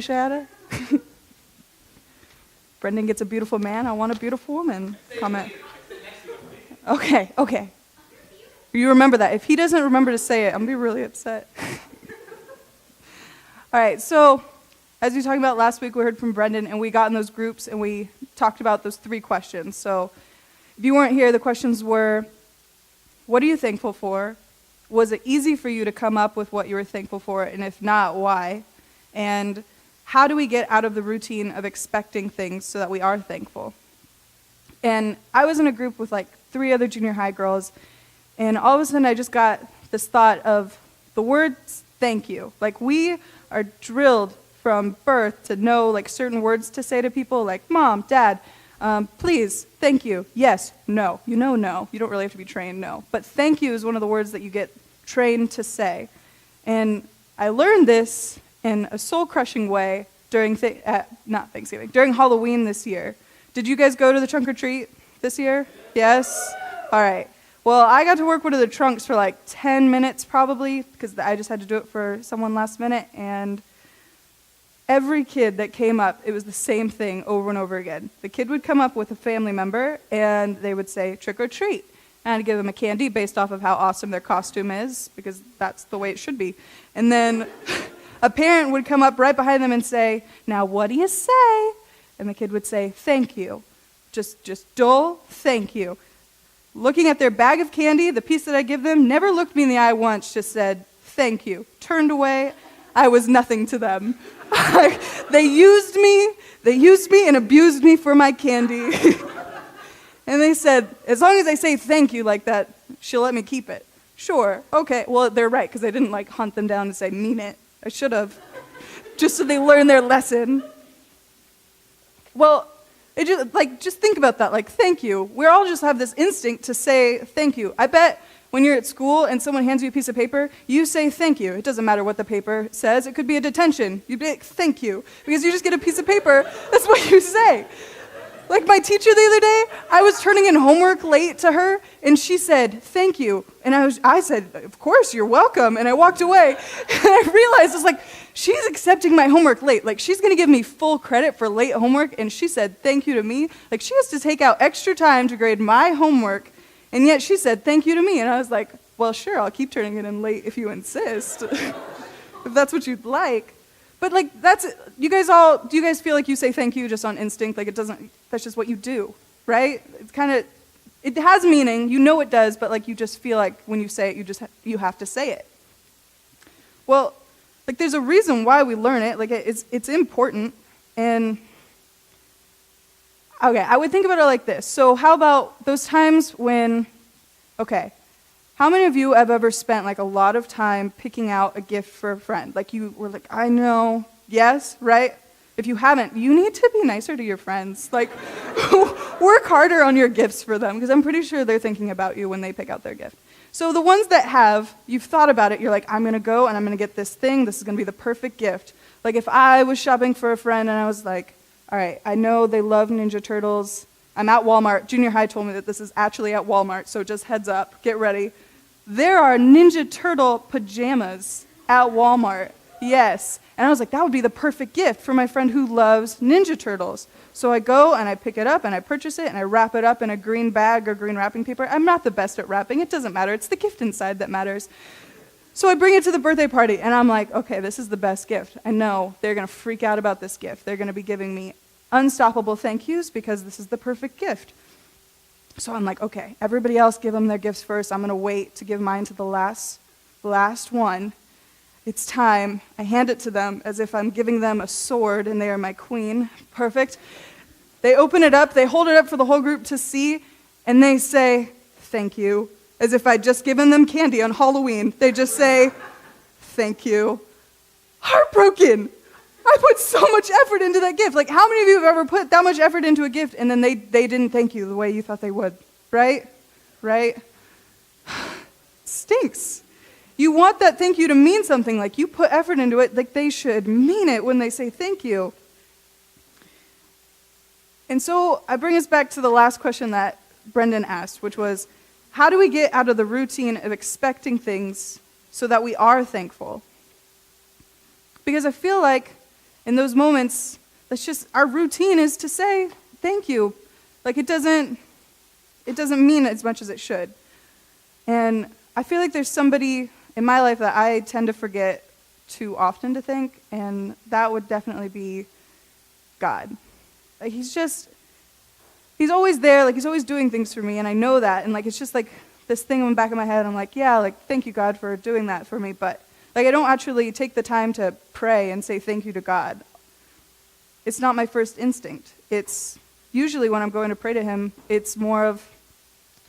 Schiada? Brendan gets a beautiful man, I want a beautiful woman. Comment. Okay. You remember that. If he doesn't remember to say it, I'm going to be really upset. All right, so as we talked about last week, we heard from Brendan, and we got in those groups, and we talked about those 3 questions. So if you weren't here, the questions were, what are you thankful for? Was it easy for you to come up with what you were thankful for? And if not, why? And how do we get out of the routine of expecting things so that we are thankful? And I was in a group with like 3 other junior high girls, and all of a sudden I just got this thought of the word thank you. Like, we are drilled from birth to know like certain words to say to people, like mom, dad, please, thank you, yes, no. You know no. You don't really have to be trained, no. But thank you is one of the words that you get trained to say. And I learned this in a soul-crushing way during during Halloween this year. Did you guys go to the trunk or treat this year? Yes? All right. Well, I got to work one of the trunks for like 10 minutes probably, because I just had to do it for someone last minute, and every kid that came up, it was the same thing over and over again. The kid would come up with a family member, and they would say, trick or treat. And I'd give them a candy based off of how awesome their costume is, because that's the way it should be. And then a parent would come up right behind them and say, now what do you say? And the kid would say, thank you. Just dull, thank you. Looking at their bag of candy, the piece that I give them, never looked me in the eye once, just said, thank you. Turned away. I was nothing to them. They used me and abused me for my candy. And they said, as long as I say thank you like that, she'll let me keep it. Sure, okay. Well, they're right, because I didn't like hunt them down and say, mean it. I should have, just so they learn their lesson. Well, just think about that, like, thank you. We all just have this instinct to say thank you. I bet when you're at school and someone hands you a piece of paper, you say thank you. It doesn't matter what the paper says. It could be a detention. You'd be like, thank you, because you just get a piece of paper. That's what you say. Like my teacher the other day, I was turning in homework late to her, and she said, thank you. And I said, of course, you're welcome. And I walked away, and I realized, I was like, she's accepting my homework late. Like, she's going to give me full credit for late homework, and she said thank you to me. Like, she has to take out extra time to grade my homework, and yet she said thank you to me. And I was like, well, sure, I'll keep turning it in late if you insist, if that's what you'd like. But like, do you guys feel like you say thank you just on instinct? Like, that's just what you do, right? It has meaning, you know it does, but like, you just feel like when you say it, you have to say it. Well, like, there's a reason why we learn it. Like, it's important. And okay, I would think about it like this. So how about those times when, how many of you have ever spent like a lot of time picking out a gift for a friend? Like, you were like, I know, yes, right? If you haven't, you need to be nicer to your friends. Like, work harder on your gifts for them, because I'm pretty sure they're thinking about you when they pick out their gift. So the ones that you've thought about it, you're like, I'm going to go and I'm going to get this thing. This is going to be the perfect gift. Like, if I was shopping for a friend and I was like, all right, I know they love Ninja Turtles. I'm at Walmart. Junior high told me that this is actually at Walmart, so just heads up, get ready. There are Ninja Turtle pajamas at Walmart. Yes. And I was like, that would be the perfect gift for my friend who loves Ninja Turtles. So I go and I pick it up and I purchase it and I wrap it up in a green bag or green wrapping paper. I'm not the best at wrapping. It doesn't matter. It's the gift inside that matters. So I bring it to the birthday party and I'm like, okay, this is the best gift. I know they're going to freak out about this gift. They're going to be giving me unstoppable thank yous because this is the perfect gift. So I'm like, okay, everybody else give them their gifts first. I'm going to wait to give mine to the last one. It's time. I hand it to them as if I'm giving them a sword and they are my queen. Perfect. They open it up, they hold it up for the whole group to see, and they say, thank you, as if I'd just given them candy on Halloween. They just say, thank you. Heartbroken. I put so much effort into that gift. Like, how many of you have ever put that much effort into a gift and then they didn't thank you the way you thought they would? Right? Stinks. You want that thank you to mean something. Like, you put effort into it, like they should mean it when they say thank you. And so I bring us back to the last question that Brendan asked, which was, how do we get out of the routine of expecting things so that we are thankful? Because I feel like in those moments, that's just, our routine is to say thank you. Like it doesn't mean as much as it should. And I feel like there's somebody in my life that I tend to forget too often to thank, and that would definitely be God. Like he's always there, like he's always doing things for me, and I know that, and like it's just like this thing in the back of my head, I'm like, yeah, like thank you God for doing that for me, but like I don't actually take the time to pray and say thank you to God. It's not my first instinct. It's usually when I'm going to pray to him, it's more of,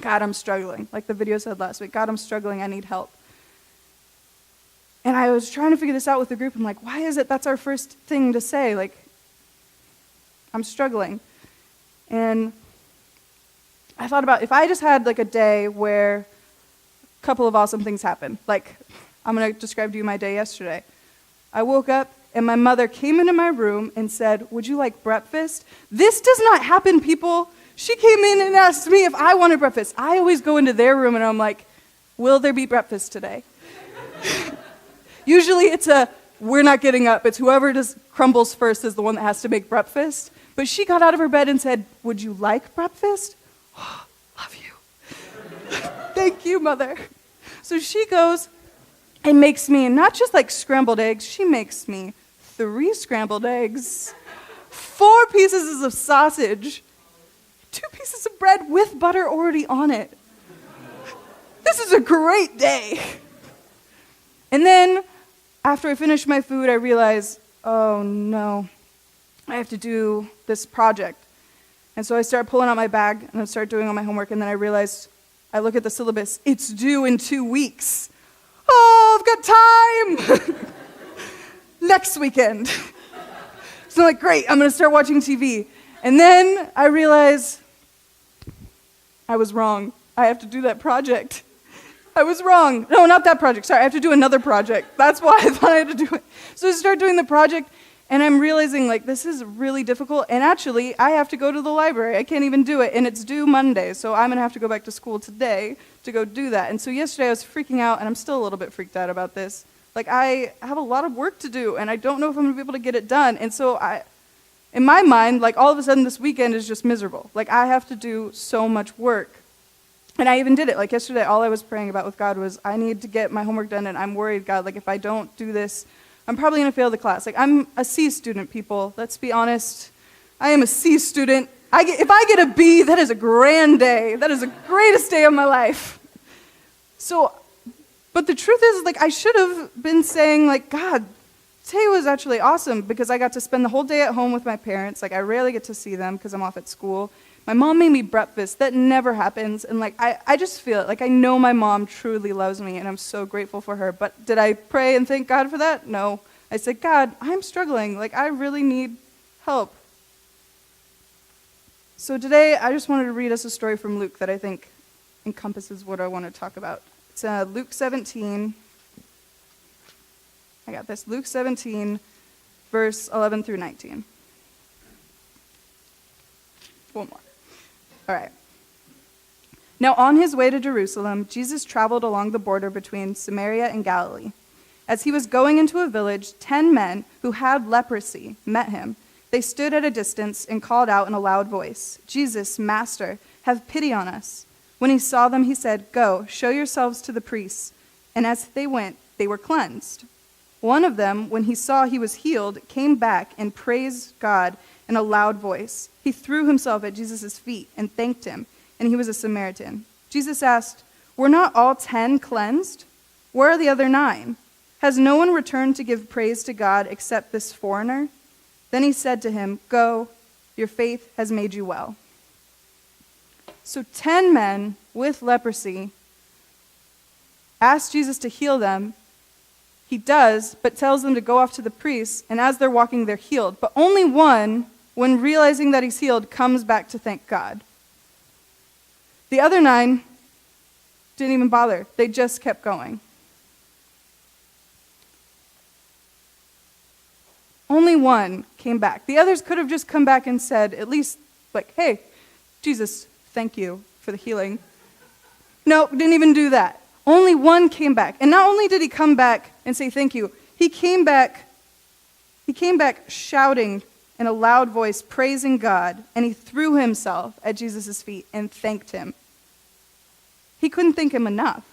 God, I'm struggling. Like the video said last week, God, I'm struggling, I need help. And I was trying to figure this out with the group. I'm like, why is it that's our first thing to say? Like, I'm struggling. And I thought about if I just had like a day where a couple of awesome things happened. Like, I'm going to describe to you my day yesterday. I woke up and my mother came into my room and said, would you like breakfast? This does not happen, people. She came in and asked me if I wanted breakfast. I always go into their room and I'm like, will there be breakfast today? Usually it's we're not getting up. It's whoever crumbles first is the one that has to make breakfast. But she got out of her bed and said, would you like breakfast? Oh, love you. Thank you, Mother. So she goes and makes me, not just like scrambled eggs, she makes me 3 scrambled eggs, 4 pieces of sausage, 2 pieces of bread with butter already on it. This is a great day. And then after I finish my food, I realize, oh no, I have to do this project. And so I start pulling out my bag and I start doing all my homework, and then I realized, I look at the syllabus, it's due in 2 weeks. Oh, I've got time! Next weekend. So I'm like, great, I'm gonna start watching TV. And then I realize I was wrong. I have to do that project. I was wrong. No, not that project. Sorry, I have to do another project. That's why I thought I had to do it. So I start doing the project, and I'm realizing, like, this is really difficult. And actually, I have to go to the library. I can't even do it, and it's due Monday. So I'm going to have to go back to school today to go do that. And so yesterday I was freaking out, and I'm still a little bit freaked out about this. Like, I have a lot of work to do, and I don't know if I'm going to be able to get it done. And so in my mind, like, all of a sudden this weekend is just miserable. Like, I have to do so much work. And I even did it. Like yesterday, all I was praying about with God was, I need to get my homework done, and I'm worried, God, like if I don't do this, I'm probably going to fail the class. Like I'm a C student, people. Let's be honest. I am a C student. If I get a B, that is a grand day. That is the greatest day of my life. So, but the truth is, like I should have been saying, like, God, today was actually awesome because I got to spend the whole day at home with my parents. Like I rarely get to see them because I'm off at school. My mom made me breakfast. That never happens. And like I just feel it. Like I know my mom truly loves me and I'm so grateful for her. But did I pray and thank God for that? No. I said, God, I'm struggling. Like I really need help. So today I just wanted to read us a story from Luke that I think encompasses what I want to talk about. It's Luke 17. I got this. Luke 17, verse 11 through 19. One more. All right. Now on his way to Jerusalem, Jesus traveled along the border between Samaria and Galilee. As he was going into a village, 10 men who had leprosy met him. They stood at a distance and called out in a loud voice, Jesus, Master, have pity on us. When he saw them, he said, Go, show yourselves to the priests. And as they went, they were cleansed. One of them, when he saw he was healed, came back and praised God in a loud voice. He threw himself at Jesus' feet and thanked him, and he was a Samaritan. Jesus asked, Were not all 10 cleansed? Where are the other 9? Has no one returned to give praise to God except this foreigner? Then he said to him, Go, your faith has made you well. So 10 men with leprosy asked Jesus to heal them. He does, but tells them to go off to the priests, and as they're walking, they're healed. But only one, when realizing that he's healed, comes back to thank God. The other 9 didn't even bother. They just kept going. Only one came back. The others could have just come back and said, at least, like, hey, Jesus, thank you for the healing. No, didn't even do that. Only one came back. And not only did he come back and say thank you, he came back He came back shouting in a loud voice, praising God, and he threw himself at Jesus' feet and thanked him. He couldn't thank him enough.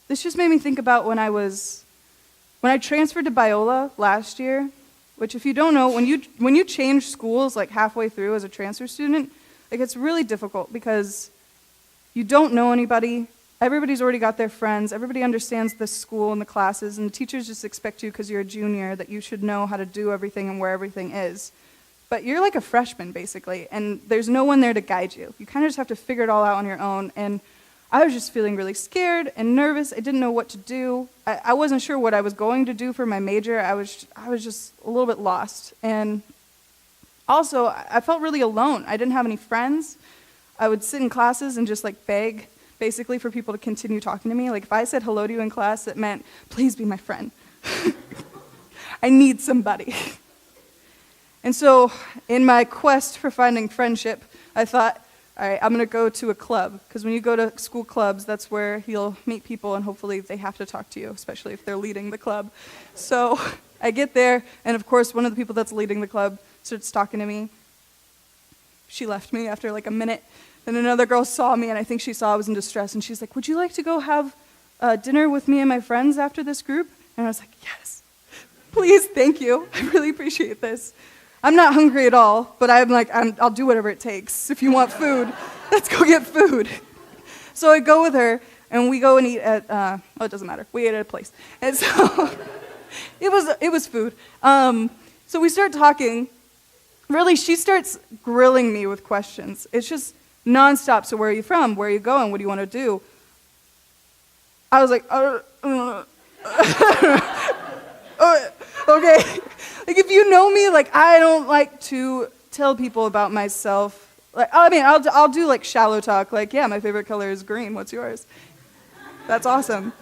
This just made me think about when I transferred to Biola last year, which if you don't know, when you change schools like halfway through as a transfer student, like it's really difficult because you don't know anybody. Everybody's already got their friends. Everybody understands the school and the classes, and the teachers just expect you because you're a junior that you should know how to do everything and where everything is. But you're like a freshman, basically, and there's no one there to guide you. You kind of just have to figure it all out on your own, and I was just feeling really scared and nervous. I didn't know what to do. I wasn't sure what I was going to do for my major. I was just a little bit lost. And also, I felt really alone. I didn't have any friends. I would sit in classes and just like beg, basically, for people to continue talking to me. Like if I said hello to you in class, it meant, please be my friend. I need somebody. And so in my quest for finding friendship, I thought, all right, I'm going to go to a club, because when you go to school clubs, that's where you'll meet people, and hopefully they have to talk to you, especially if they're leading the club. So I get there, and of course, one of the people that's leading the club starts talking to me. She left me after like a minute. Then another girl saw me, and I think she saw I was in distress, and she's like, would you like to go have dinner with me and my friends after this group? And I was like, yes, please, thank you. I really appreciate this. I'm not hungry at all, but I'm like, I'll do whatever it takes. If you want food, let's go get food. So I go with her, and we go and eat at, it doesn't matter. We ate at a place. And so it was food. So we start talking. Really, she starts grilling me with questions. It's just nonstop. So where are you from? Where are you going? What do you want to do? I was like, okay. Like, if you know me, like, I don't like to tell people about myself. Like, I mean, I'll do, like, shallow talk. Like, yeah, my favorite color is green. What's yours? That's awesome.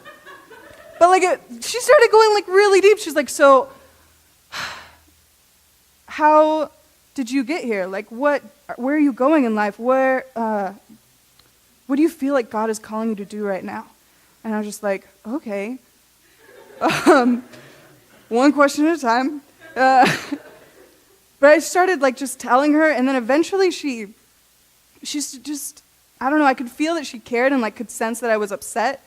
But, like, she started going, like, really deep. She's like, so, how did you get here? Like, where are you going in life? What do you feel like God is calling you to do right now? And I was just like, okay. One question at a time. But I started like just telling her, and then eventually she's just, I don't know, I could feel that she cared and like could sense that I was upset.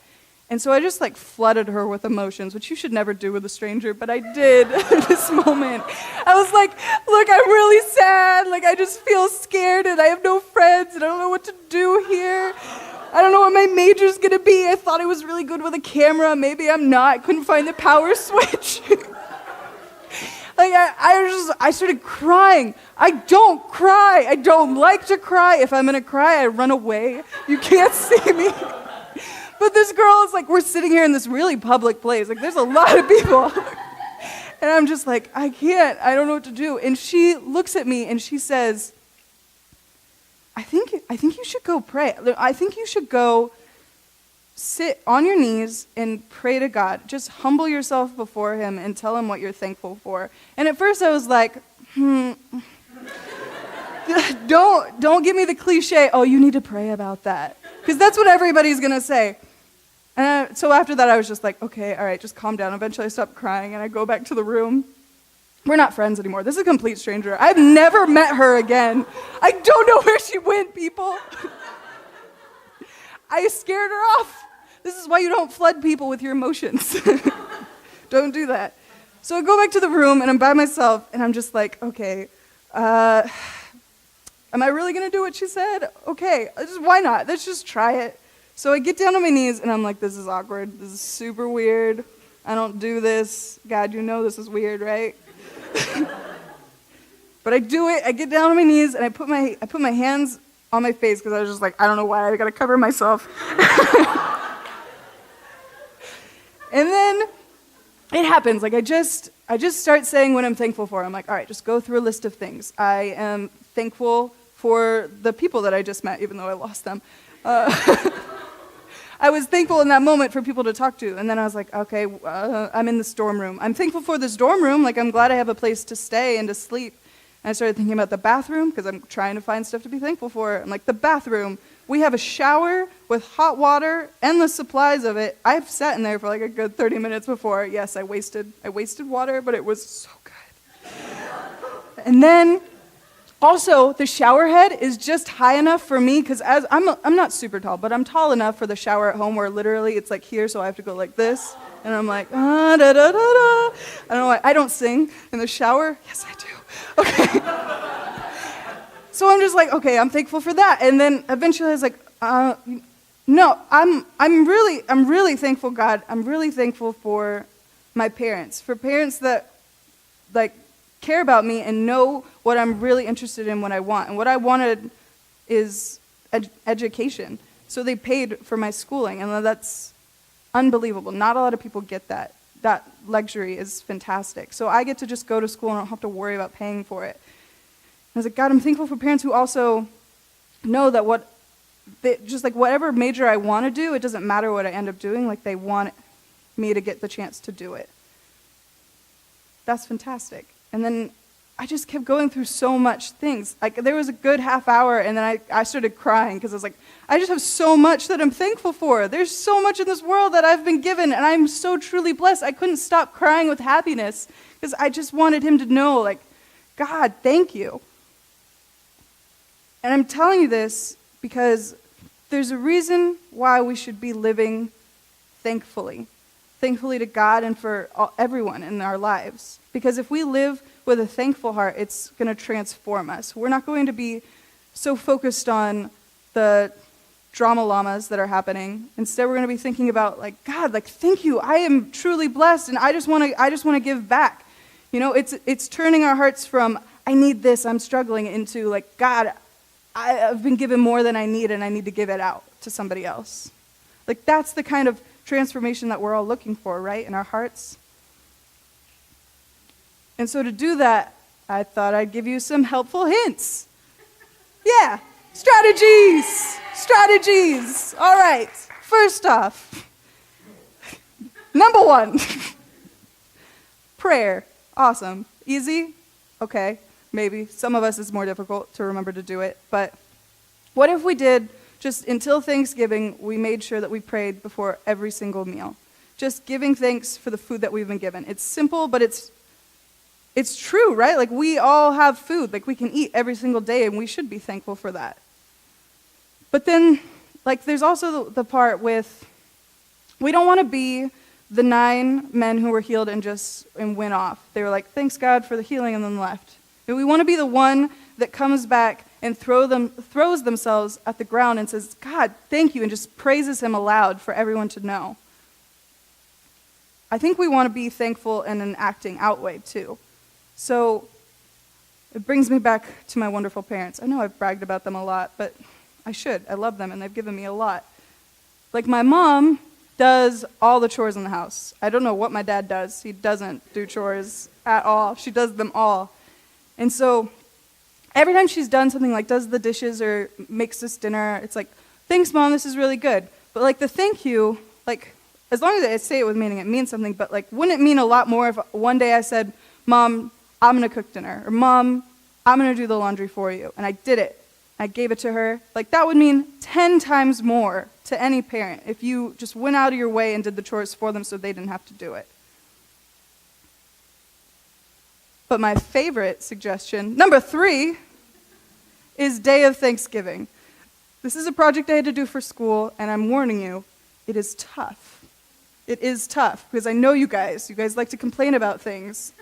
And so I just like flooded her with emotions, which you should never do with a stranger, but I did in this moment. I was like, look, I'm really sad. Like, I just feel scared, and I have no friends, and I don't know what to do here. I don't know what my major's gonna be. I thought I was really good with a camera. Maybe I'm not. I couldn't find the power switch. Like, I started crying. I don't cry. I don't like to cry. If I'm gonna cry, I run away. You can't see me. But this girl is like, we're sitting here in this really public place. Like, there's a lot of people. And I'm just like, I can't. I don't know what to do. And she looks at me and she says, I think you should go pray. I think you should go sit on your knees and pray to God. Just humble yourself before him and tell him what you're thankful for. And at first I was like, don't give me the cliche, oh, you need to pray about that. Because that's what everybody's going to say. And so after that I was just like, okay, all right, just calm down. Eventually I stopped crying and I go back to the room. We're not friends anymore. This is a complete stranger. I've never met her again. I don't know where she went, people. I scared her off. This is why you don't flood people with your emotions. Don't do that. So I go back to the room, and I'm by myself, and I'm just like, okay, am I really going to do what she said? Okay, why not? Let's just try it. So I get down on my knees, and I'm like, this is awkward. This is super weird. I don't do this. God, you know this is weird, right? But I do it. I get down on my knees, and I put my hands on my face because I was just like, I don't know why I got to cover myself. And then it happens. Like I just start saying what I'm thankful for. I'm like, all right, just go through a list of things. I am thankful for the people that I just met, even though I lost them. I was thankful in that moment for people to talk to. And then I was like, okay, I'm in this dorm room. I'm thankful for this dorm room. Like, I'm glad I have a place to stay and to sleep. And I started thinking about the bathroom, because I'm trying to find stuff to be thankful for. I'm like, the bathroom. We have a shower with hot water, endless supplies of it. I've sat in there for like a good 30 minutes before. Yes, I wasted water, but it was so good. And then also the shower head is just high enough for me, because as I'm not super tall, but I'm tall enough for the shower at home where literally it's like here, so I have to go like this. And I'm like, da da da da. I don't know why. I don't sing in the shower. Yes, I do. Okay. So I'm just like, okay, I'm thankful for that. And then eventually I was like, no, I'm really thankful, God. I'm really thankful for my parents, for parents that like care about me and know what I'm really interested in, what I want. And what I wanted is education. So they paid for my schooling, and that's unbelievable. Not a lot of people get that. That luxury is fantastic. So I get to just go to school and I don't have to worry about paying for it. I was like, God, I'm thankful for parents who also know that just like whatever major I want to do, it doesn't matter what I end up doing, like they want me to get the chance to do it. That's fantastic. And then I just kept going through so much things. Like there was a good half hour, and then I started crying because I was like, I just have so much that I'm thankful for. There's so much in this world that I've been given, and I'm so truly blessed. I couldn't stop crying with happiness because I just wanted him to know, like, God, thank you. And I'm telling you this because there's a reason why we should be living thankfully to God and for everyone in our lives. Because if we live with a thankful heart, it's going to transform us. We're not going to be so focused on the drama llamas that are happening. Instead, we're going to be thinking about, like, God, like, thank you. I am truly blessed, and I just want to give back. You know, it's turning our hearts from, I need this, I'm struggling, into, like, God, I've been given more than I need, and I need to give it out to somebody else. Like, that's the kind of transformation that we're all looking for, right, in our hearts? And so to do that, I thought I'd give you some helpful hints. Yeah, strategies. All right, first off, number 1, prayer. Awesome. Easy? Okay. Maybe. Some of us it's more difficult to remember to do it. But what if we did, just until Thanksgiving, we made sure that we prayed before every single meal? Just giving thanks for the food that we've been given. It's simple, but it's true, right? Like, we all have food. Like, we can eat every single day, and we should be thankful for that. But then, like, there's also the part with, we don't want to be the 9 men who were healed and went off. They were like, thanks God for the healing, and then left. And we want to be the one that comes back and throws themselves at the ground and says, God, thank you, and just praises him aloud for everyone to know. I think we want to be thankful in an acting out way, too. So it brings me back to my wonderful parents. I know I've bragged about them a lot, but I should. I love them, and they've given me a lot. Like, my mom does all the chores in the house. I don't know what my dad does. He doesn't do chores at all. She does them all. And so every time she's done something, like does the dishes or makes us dinner, it's like, thanks, Mom, this is really good. But like the thank you, like, as long as I say it with meaning, it means something, but like, wouldn't it mean a lot more if one day I said, Mom, I'm going to cook dinner, or Mom, I'm going to do the laundry for you, and I did it. I gave it to her. Like, that would mean 10 times more to any parent if you just went out of your way and did the chores for them so they didn't have to do it. But my favorite suggestion, number 3, is Day of Thanksgiving. This is a project I had to do for school, and I'm warning you, it is tough. It is tough, because I know you guys like to complain about things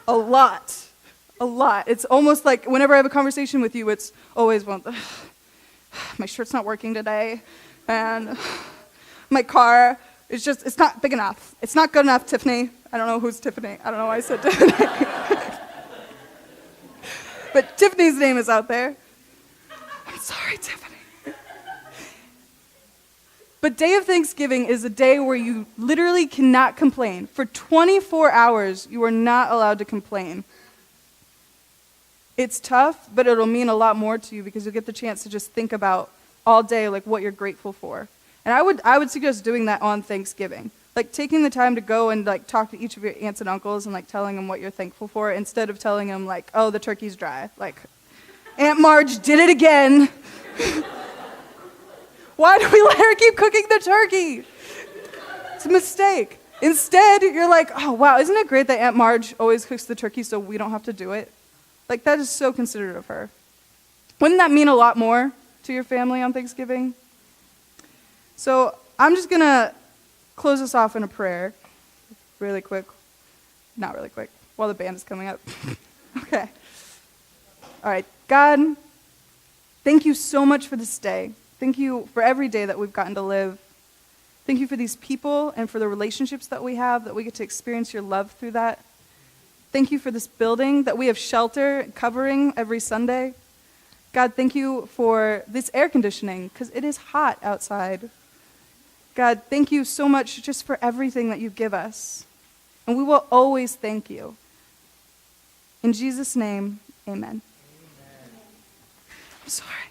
a lot. It's almost like whenever I have a conversation with you, it's always one, my shirt's not working today, and my car, it's not big enough. It's not good enough, Tiffany. I don't know who's Tiffany. I don't know why I said Tiffany. But Tiffany's name is out there. I'm sorry, Tiffany. But Day of Thanksgiving is a day where you literally cannot complain. For 24 hours, you are not allowed to complain. It's tough, but it'll mean a lot more to you because you'll get the chance to just think about all day like what you're grateful for. And I would suggest doing that on Thanksgiving. Like taking the time to go and like talk to each of your aunts and uncles and like telling them what you're thankful for instead of telling them like, oh, the turkey's dry. Like, Aunt Marge did it again. Why do we let her keep cooking the turkey? It's a mistake. Instead, you're like, oh, wow, isn't it great that Aunt Marge always cooks the turkey so we don't have to do it? Like, that is so considerate of her. Wouldn't that mean a lot more to your family on Thanksgiving? So I'm just going to close us off in a prayer really quick. Not really quick, while the band is coming up. Okay. All right. God, thank you so much for this day. Thank you for every day that we've gotten to live. Thank you for these people and for the relationships that we have, that we get to experience your love through that. Thank you for this building, that we have shelter covering every Sunday. God, thank you for this air conditioning, because it is hot outside. God, thank you so much just for everything that you give us. And we will always thank you. In Jesus' name, amen. I'm sorry.